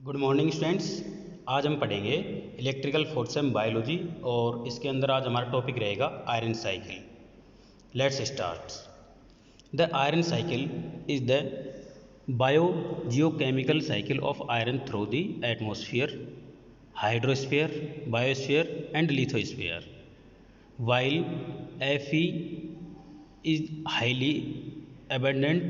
Good morning students. आज हम पढ़ेंगे इलेक्ट्रिकल फोर्स एंड बायोलॉजी और इसके अंदर आज हमारा टॉपिक रहेगा iron cycle. Let's start. The iron cycle is the bio geochemical cycle of iron through the atmosphere, hydrosphere, biosphere and lithosphere. While Fe is highly abundant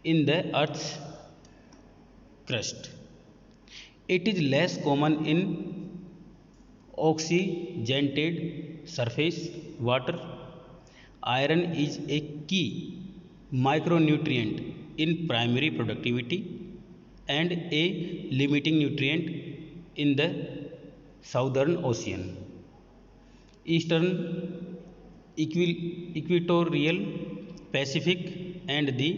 in the Earth's crust, it is less common in oxygenated surface water. Iron is a key micronutrient in primary productivity and a limiting nutrient in the Southern Ocean, Eastern Equatorial Pacific and the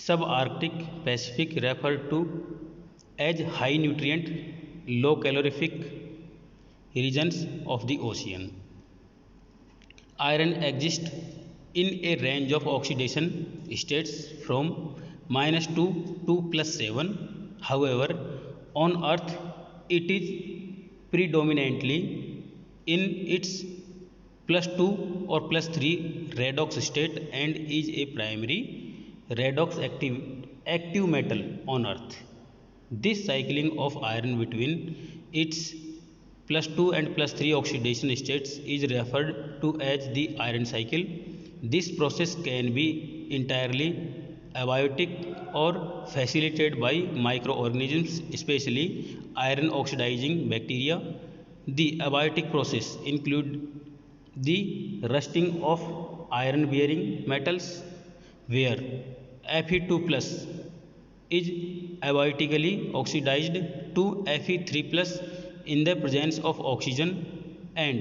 subarctic Pacific, referred to as high nutrient low calorific regions of the ocean. Iron exists in a range of oxidation states from -2 to +7. However, on Earth it is predominantly in its +2 or +3 redox state and is a primary redox active metal on Earth. This cycling of iron between its +2 and +3 oxidation states is referred to as the iron cycle. This process can be entirely abiotic or facilitated by microorganisms, especially iron oxidizing bacteria. The abiotic process include the rusting of iron bearing metals, where Fe2 plus is abiotically oxidized to Fe3 plus in the presence of oxygen, and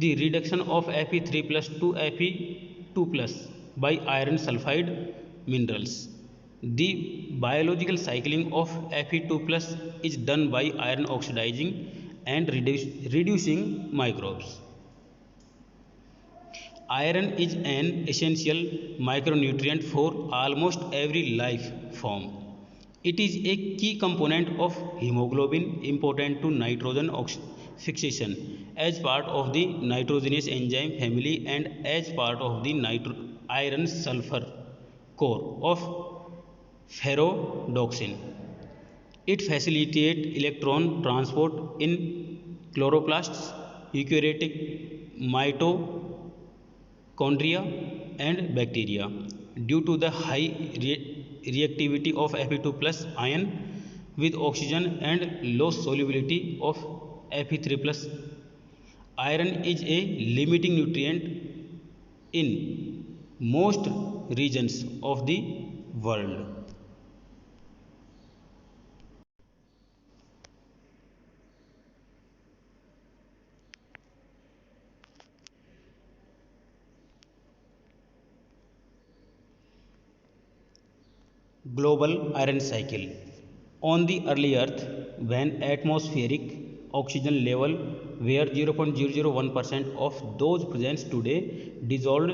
the reduction of Fe3 plus to Fe2 plus by iron sulfide minerals. The biological cycling of Fe2 plus is done by iron oxidizing and reducing microbes. Iron is an essential micronutrient for almost every life form. It is a key component of hemoglobin, important to nitrogen fixation as part of the nitrogenous enzyme family and as part of the iron sulfur core of ferrodoxin. It facilitates electron transport in chloroplasts, eukaryotic mitochondria and bacteria. Due to the high reactivity of Fe2 plus ion with oxygen and low solubility of Fe3 plus, iron is a limiting nutrient in most regions of the world. Global iron cycle. On the early Earth, when atmospheric oxygen level were 0.001% of those present today, dissolved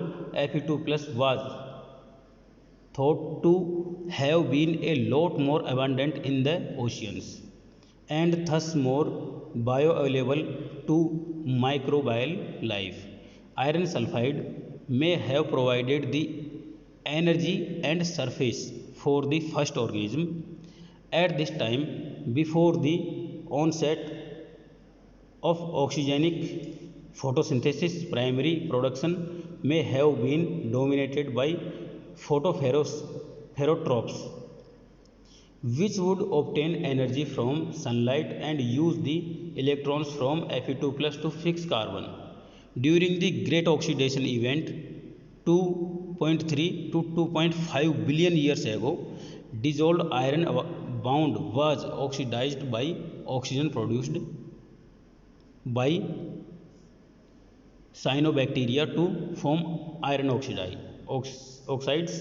Fe2 plus was thought to have been a lot more abundant in the oceans and thus more bioavailable to microbial life. Iron sulfide may have provided the energy and surface for the first organism. At this time, before the onset of oxygenic photosynthesis, primary production may have been dominated by photoferrotrophs, which would obtain energy from sunlight and use the electrons from Fe2 plus to fix carbon. During the Great Oxidation event 2.3 to 2.5 billion years ago, dissolved iron bound was oxidized by oxygen produced by cyanobacteria to form iron oxides.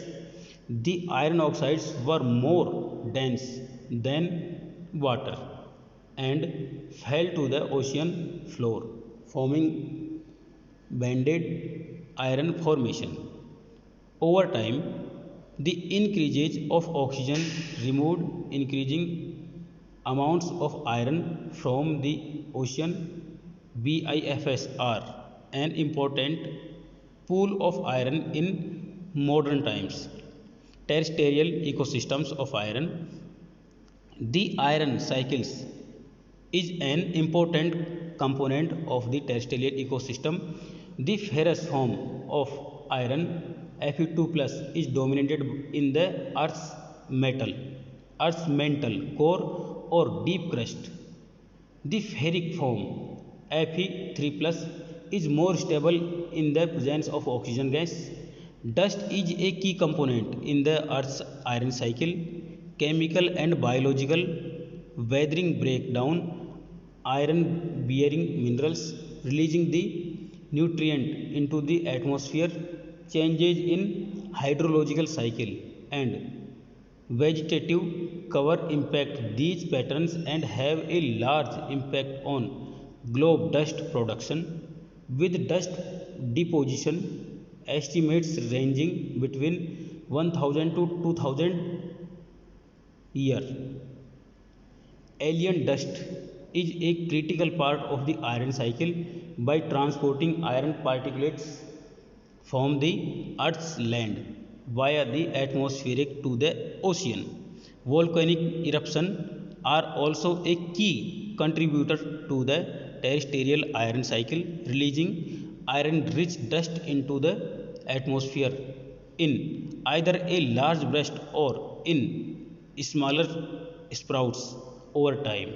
The iron oxides were more dense than water and fell to the ocean floor, forming banded iron formation. Over time, the increase of oxygen removed increasing Amounts of iron from the ocean BIFs are an important pool of iron in modern times. Terrestrial ecosystems of iron. The iron cycles is an important component of the terrestrial ecosystem. The ferrous form of iron Fe2 plus is dominated in the Earth's mantle, core or deep crust. The ferric form Fe3 plus is more stable in the presence of oxygen gas. Dust is a key component in the Earth's iron cycle. Chemical and biological weathering break down iron bearing minerals, releasing the nutrient into the atmosphere. Changes in hydrological cycle and vegetative cover impact these patterns and have a large impact on globe dust production, with dust deposition estimates ranging between 1000 to 2000 year. Alien dust is a critical part of the iron cycle by transporting iron particulates from the Earth's land via the atmospheric to the ocean. Volcanic eruptions are also a key contributor to the terrestrial iron cycle, releasing iron rich dust into the atmosphere in either a large burst or in smaller sprouts over time.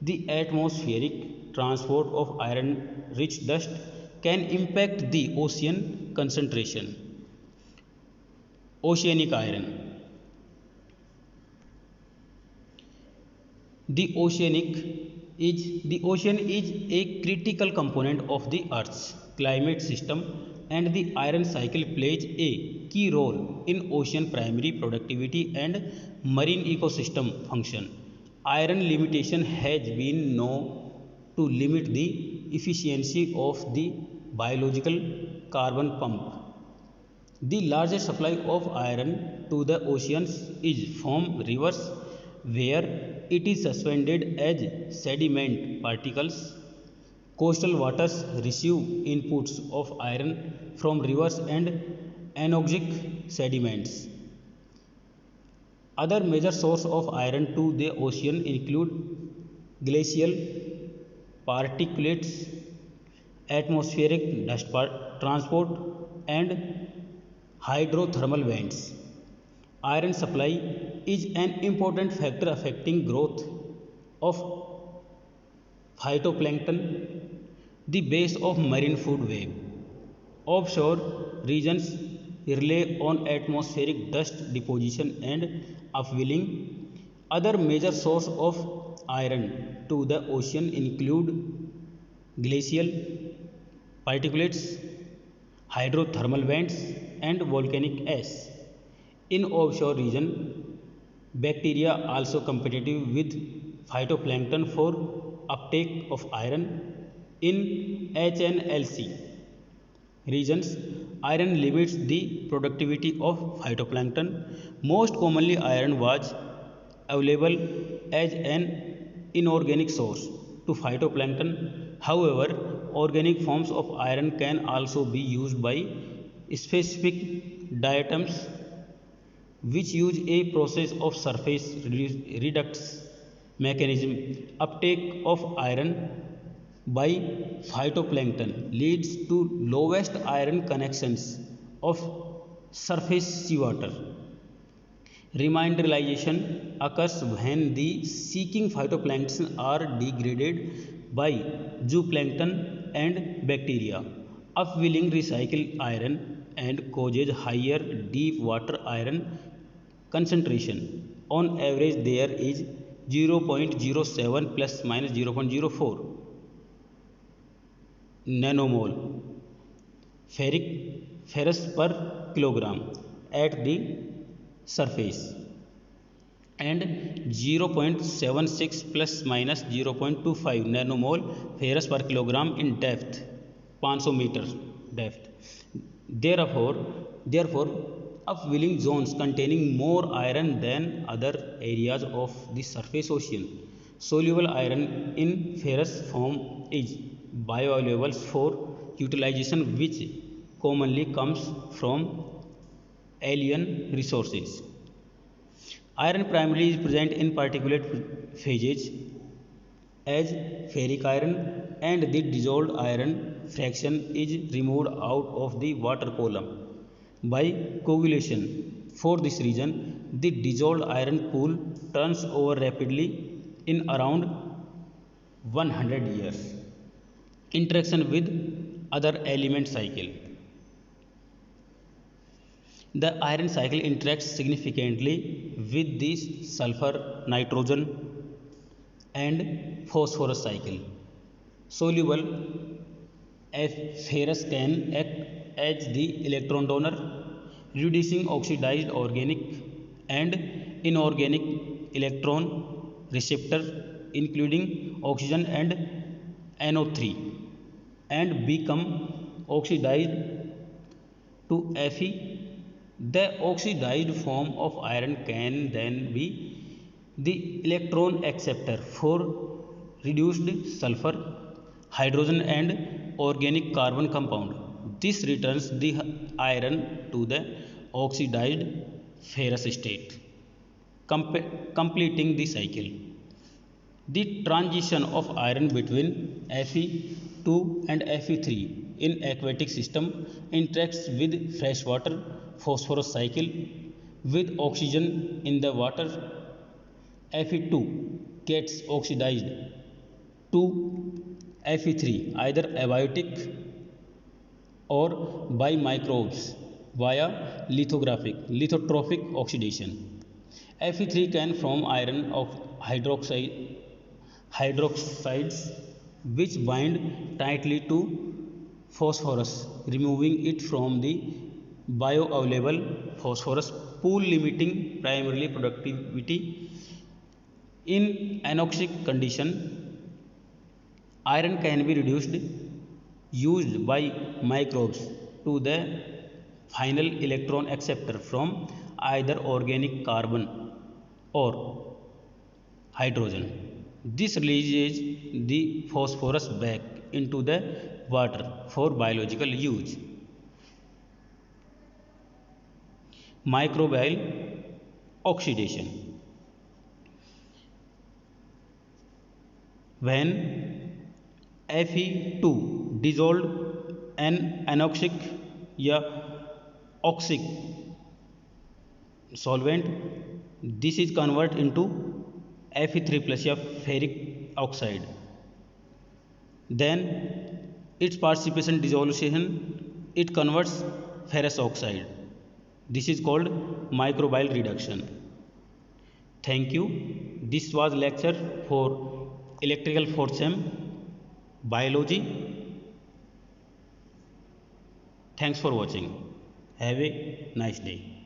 The atmospheric transport of iron rich dust can impact the ocean concentration. Oceanic iron. The ocean is a critical component of the Earth's climate system, and the iron cycle plays a key role in ocean primary productivity and marine ecosystem function. Iron limitation has been known to limit the efficiency of the biological carbon pump. The largest supply of iron to the oceans is from rivers, where it is suspended as sediment particles. Coastal waters receive inputs of iron from rivers and anoxic sediments. Other major sources of iron to the ocean include glacial particulates, atmospheric dust transport, and hydrothermal vents. Iron supply is an important factor affecting growth of phytoplankton, the base of marine food web. Offshore regions rely on atmospheric dust deposition and upwelling. Other major sources of iron to the ocean include glacial particulates, hydrothermal vents, and volcanic ash. In offshore region, bacteria also competitive with phytoplankton for uptake of iron. In HNLC regions, iron limits the productivity of phytoplankton. Most commonly, iron was available as an inorganic source to phytoplankton. However, organic forms of iron can also be used by specific diatoms, which use a process of surface redox mechanism. Uptake of iron by phytoplankton leads to lowest iron connections of surface seawater. Remineralization occurs when the seeking phytoplankton are degraded by zooplankton and bacteria. Upwelling recycle iron and causes higher deep water iron concentration. On average, there is 0.07 plus minus 0.04 nanomole ferrous per kilogram at the surface, and 0.76 plus minus 0.25 nanomole ferrous per kilogram in depth, 500 meter depth. Therefore, upwelling zones containing more iron than other areas of the surface ocean. Soluble iron in ferrous form is bioavailable for utilization, which commonly comes from alien resources. Iron primarily is present in particulate phases as ferric iron, and the dissolved iron fraction is removed out of the water column by coagulation. For this reason, the dissolved iron pool turns over rapidly in around 100 years. Interaction with other element cycle. The iron cycle interacts significantly with the sulfur, nitrogen, and phosphorus cycle. Soluble ferrous can act as the electron donor, reducing oxidized organic and inorganic electron receptor, including oxygen and NO3, and become oxidized to Fe. The oxidized form of iron can then be the electron acceptor for reduced sulfur, hydrogen, and organic carbon compound. This returns the iron to the oxidized ferrous state, completing the cycle. The transition of iron between Fe2 and Fe3 in aquatic system interacts with freshwater phosphorus cycle. With oxygen in the water, Fe2 gets oxidized to Fe3 either abiotic or by microbes via lithotrophic oxidation. Fe3 can form iron hydroxides which bind tightly to phosphorus, removing it from the bioavailable phosphorus pool, limiting primarily productivity. In anoxic condition, iron can be used by microbes to the final electron acceptor from either organic carbon or hydrogen. This releases the phosphorus back into the water for biological use. Microbial oxidation. When Fe2 dissolved an anoxic या oxic solvent, this is converted into Fe3 plus या ferric oxide. Then its participation dissolution, it converts ferrous oxide. This is called microbial reduction. Thank you. This was lecture for electrical 4th sem biology. Thanks for watching. Have a nice day.